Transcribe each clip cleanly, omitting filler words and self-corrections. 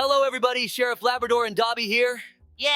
Hello everybody, Sheriff Labrador and Dobie here. Yeah.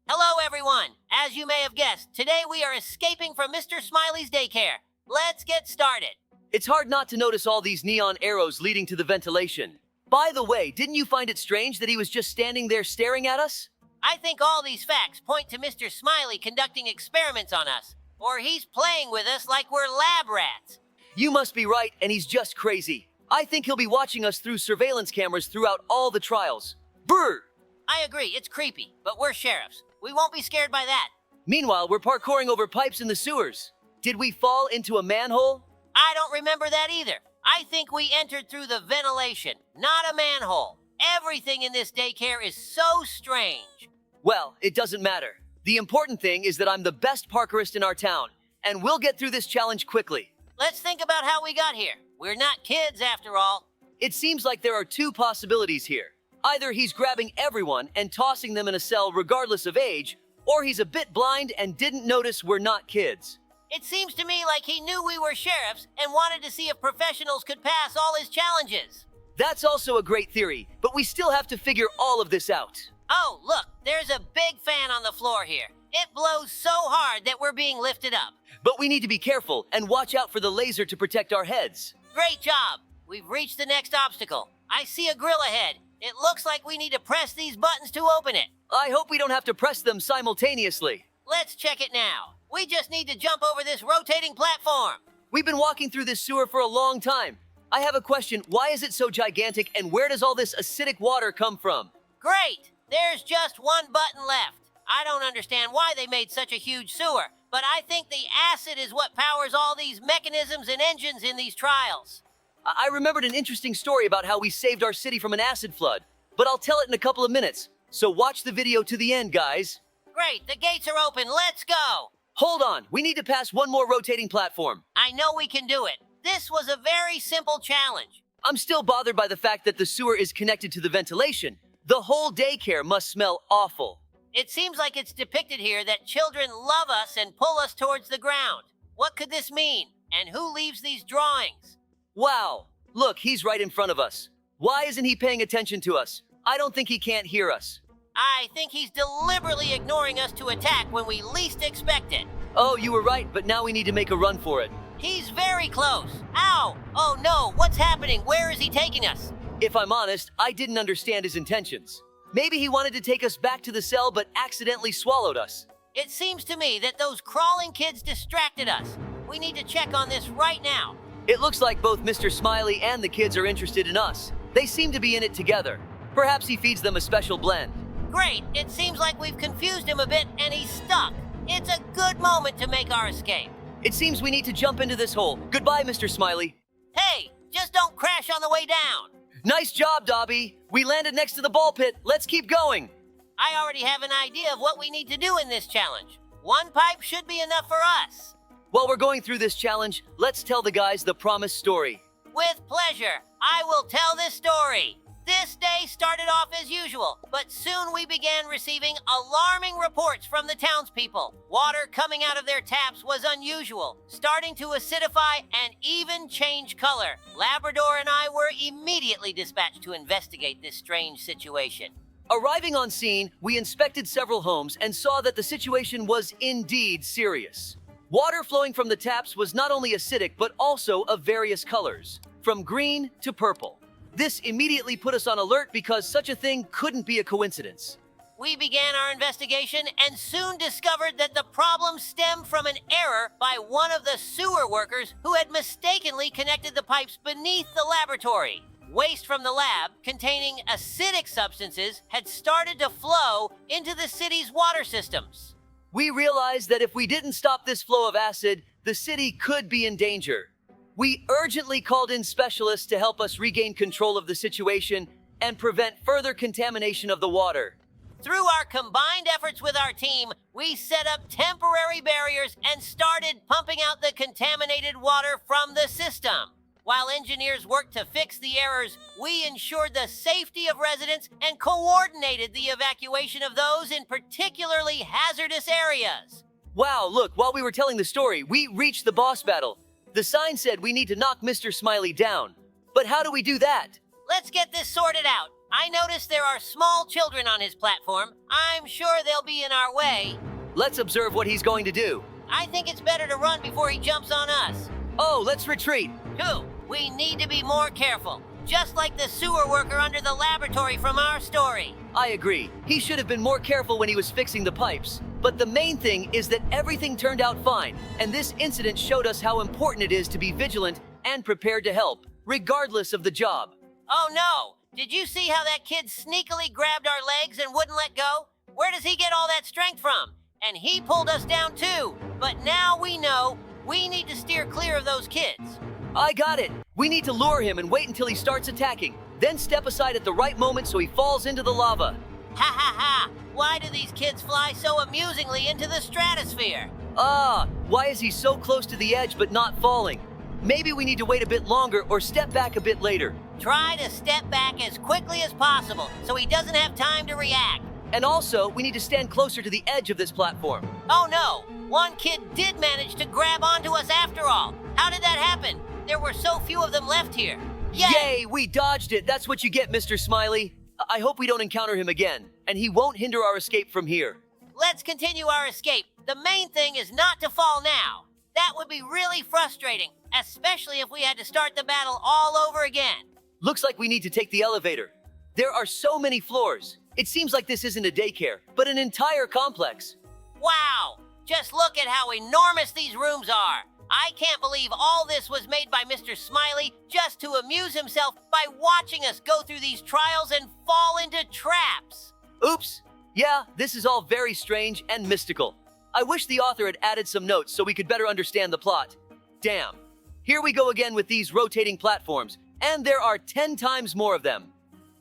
Hello, everyone. As you may have guessed, today we are escaping from Mr. Smiley's daycare. Let's get started. It's hard not to notice all these neon arrows leading to the ventilation. By the way, didn't you find it strange that he was just standing there staring at us? I think all these facts point to Mr. Smiley conducting experiments on us, or he's playing with us like we're lab rats. You must be right, and he's just crazy. I think he'll be watching us through surveillance cameras throughout all the trials. Brr! I agree, it's creepy, but we're sheriffs. We won't be scared by that. Meanwhile, we're parkouring over pipes in the sewers. Did we fall into a manhole? I don't remember that either. I think we entered through the ventilation, not a manhole. Everything in this daycare is so strange. Well, it doesn't matter. The important thing is that I'm the best parkourist in our town, and we'll get through this challenge quickly. Let's think about how we got here. We're not kids, after all. It seems like there are two possibilities here. Either he's grabbing everyone and tossing them in a cell regardless of age, or he's a bit blind and didn't notice we're not kids. It seems to me like he knew we were sheriffs and wanted to see if professionals could pass all his challenges. That's also a great theory, but we still have to figure all of this out. Oh, look, there's a big fan on the floor here. It blows so hard that we're being lifted up. But we need to be careful and watch out for the laser to protect our heads. Great job. We've reached the next obstacle. I see a grill ahead. It looks like we need to press these buttons to open it. I hope we don't have to press them simultaneously. Let's check it now. We just need to jump over this rotating platform. We've been walking through this sewer for a long time. I have a question. Why is it so gigantic, and where does all this acidic water come from? Great. There's just one button left. I don't understand why they made such a huge sewer, but I think the acid is what powers all these mechanisms and engines in these trials. I remembered an interesting story about how we saved our city from an acid flood, but I'll tell it in a couple of minutes. So watch the video to the end, guys. Great, the gates are open. Let's go. Hold on, we need to pass one more rotating platform. I know we can do it. This was a very simple challenge. I'm still bothered by the fact that the sewer is connected to the ventilation. The whole daycare must smell awful. It seems like it's depicted here that children love us and pull us towards the ground. What could this mean? And who leaves these drawings? Wow, look, he's right in front of us. Why isn't he paying attention to us? I don't think he can't hear us. I think he's deliberately ignoring us to attack when we least expect it. Oh, you were right, but now we need to make a run for it. He's very close. Ow! Oh no, what's happening? Where is he taking us? If I'm honest, I didn't understand his intentions. Maybe he wanted to take us back to the cell but accidentally swallowed us. It seems to me that those crawling kids distracted us. We need to check on this right now. It looks like both Mr. Smiley and the kids are interested in us. They seem to be in it together. Perhaps he feeds them a special blend. Great, it seems like we've confused him a bit and he's stuck. It's a good moment to make our escape. It seems we need to jump into this hole. Goodbye, Mr. Smiley. Hey, just don't crash on the way down. Nice job, Dobie. We landed next to the ball pit. Let's keep going. I already have an idea of what we need to do in this challenge. One pipe should be enough for us. While we're going through this challenge, let's tell the guys the promised story. With pleasure, I will tell this story. This day started off as usual, but soon we began receiving alarming reports from the townspeople. Water coming out of their taps was unusual, starting to acidify and even change color. Labrador and I were immediately dispatched to investigate this strange situation. Arriving on scene, we inspected several homes and saw that the situation was indeed serious. Water flowing from the taps was not only acidic, but also of various colors, from green to purple. This immediately put us on alert because such a thing couldn't be a coincidence. We began our investigation and soon discovered that the problem stemmed from an error by one of the sewer workers who had mistakenly connected the pipes beneath the laboratory. Waste from the lab, containing acidic substances, had started to flow into the city's water systems. We realized that if we didn't stop this flow of acid, the city could be in danger. We urgently called in specialists to help us regain control of the situation and prevent further contamination of the water. Through our combined efforts with our team, we set up temporary barriers and started pumping out the contaminated water from the system. While engineers worked to fix the errors, we ensured the safety of residents and coordinated the evacuation of those in particularly hazardous areas. Wow, look, while we were telling the story, we reached the boss battle. The sign said we need to knock Mr. Smiley down. But how do we do that? Let's get this sorted out. I noticed there are small children on his platform. I'm sure they'll be in our way. Let's observe what he's going to do. I think it's better to run before he jumps on us. Oh, let's retreat. 2. We need to be more careful. Just like the sewer worker under the laboratory from our story. I agree. He should have been more careful when he was fixing the pipes. But the main thing is that everything turned out fine, and this incident showed us how important it is to be vigilant and prepared to help, regardless of the job. Oh no! Did you see how that kid sneakily grabbed our legs and wouldn't let go? Where does he get all that strength from? And he pulled us down too. But now we know we need to steer clear of those kids. I got it. We need to lure him and wait until he starts attacking, then step aside at the right moment so he falls into the lava. Ha ha ha! Why do these kids fly so amusingly into the stratosphere? Why is he so close to the edge but not falling? Maybe we need to wait a bit longer or step back a bit later. Try to step back as quickly as possible so he doesn't have time to react. And also, we need to stand closer to the edge of this platform. Oh no! One kid did manage to grab onto us after all. How did that happen? There were so few of them left here. Yay! We dodged it! That's what you get, Mr. Smiley. I hope we don't encounter him again, and he won't hinder our escape from here. Let's continue our escape. The main thing is not to fall now. That would be really frustrating, especially if we had to start the battle all over again. Looks like we need to take the elevator. There are so many floors. It seems like this isn't a daycare, but an entire complex. Wow! Just look at how enormous these rooms are. I can't believe all this was made by Mr. Smiley just to amuse himself by watching us go through these trials and fall into traps. Oops. Yeah, this is all very strange and mystical. I wish the author had added some notes so we could better understand the plot. Damn. Here we go again with these rotating platforms, and there are 10 times more of them.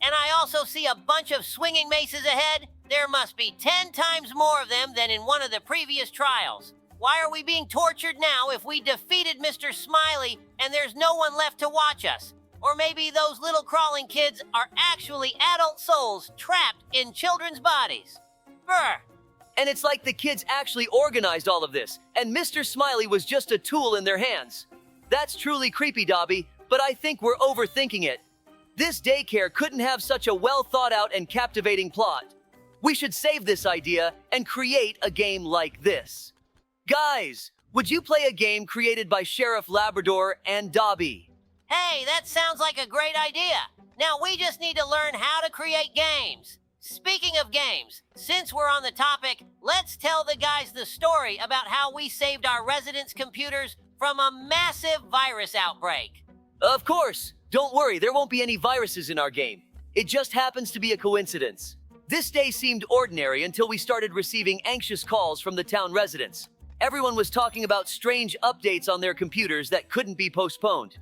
And I also see a bunch of swinging maces ahead. There must be 10 times more of them than in one of the previous trials. Why are we being tortured now if we defeated Mr. Smiley and there's no one left to watch us? Or maybe those little crawling kids are actually adult souls trapped in children's bodies. Brr. And it's like the kids actually organized all of this, and Mr. Smiley was just a tool in their hands. That's truly creepy, Dobie, but I think we're overthinking it. This daycare couldn't have such a well-thought-out and captivating plot. We should save this idea and create a game like this. Guys, would you play a game created by Sheriff Labrador and Dobie? Hey, that sounds like a great idea. Now we just need to learn how to create games. Speaking of games, since we're on the topic, let's tell the guys the story about how we saved our residents' computers from a massive virus outbreak. Of course. Don't worry, there won't be any viruses in our game. It just happens to be a coincidence. This day seemed ordinary until we started receiving anxious calls from the town residents. Everyone was talking about strange updates on their computers that couldn't be postponed.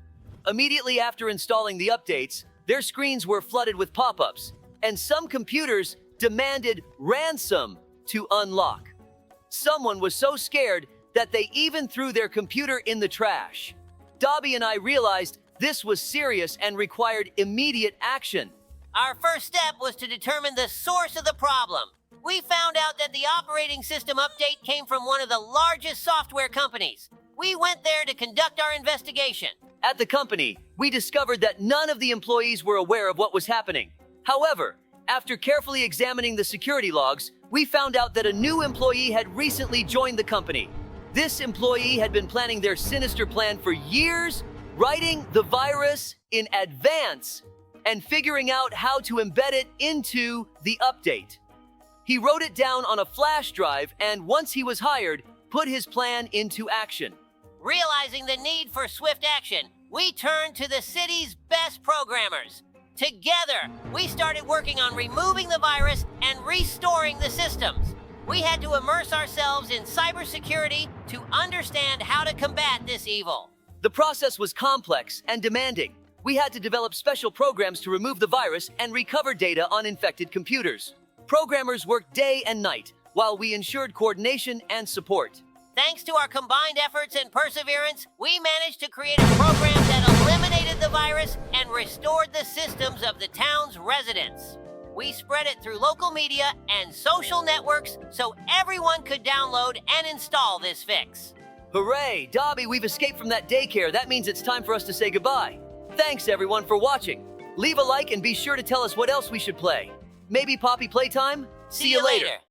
Immediately after installing the updates, their screens were flooded with pop-ups, and some computers demanded ransom to unlock. Someone was so scared that they even threw their computer in the trash. Dobie and I realized this was serious and required immediate action. Our first step was to determine the source of the problem. We found out that the operating system update came from one of the largest software companies. We went there to conduct our investigation. At the company, we discovered that none of the employees were aware of what was happening. However, after carefully examining the security logs, we found out that a new employee had recently joined the company. This employee had been planning their sinister plan for years, writing the virus in advance and figuring out how to embed it into the update. He wrote it down on a flash drive and once he was hired, put his plan into action. Realizing the need for swift action, we turned to the city's best programmers. Together, we started working on removing the virus and restoring the systems. We had to immerse ourselves in cybersecurity to understand how to combat this evil. The process was complex and demanding. We had to develop special programs to remove the virus and recover data on infected computers. Programmers worked day and night, while we ensured coordination and support. Thanks to our combined efforts and perseverance, we managed to create a program that eliminated the virus and restored the systems of the town's residents. We spread it through local media and social networks so everyone could download and install this fix. Hooray! Dobie, we've escaped from that daycare. That means it's time for us to say goodbye. Thanks everyone for watching. Leave a like and be sure to tell us what else we should play. Maybe Poppy Playtime? See you later.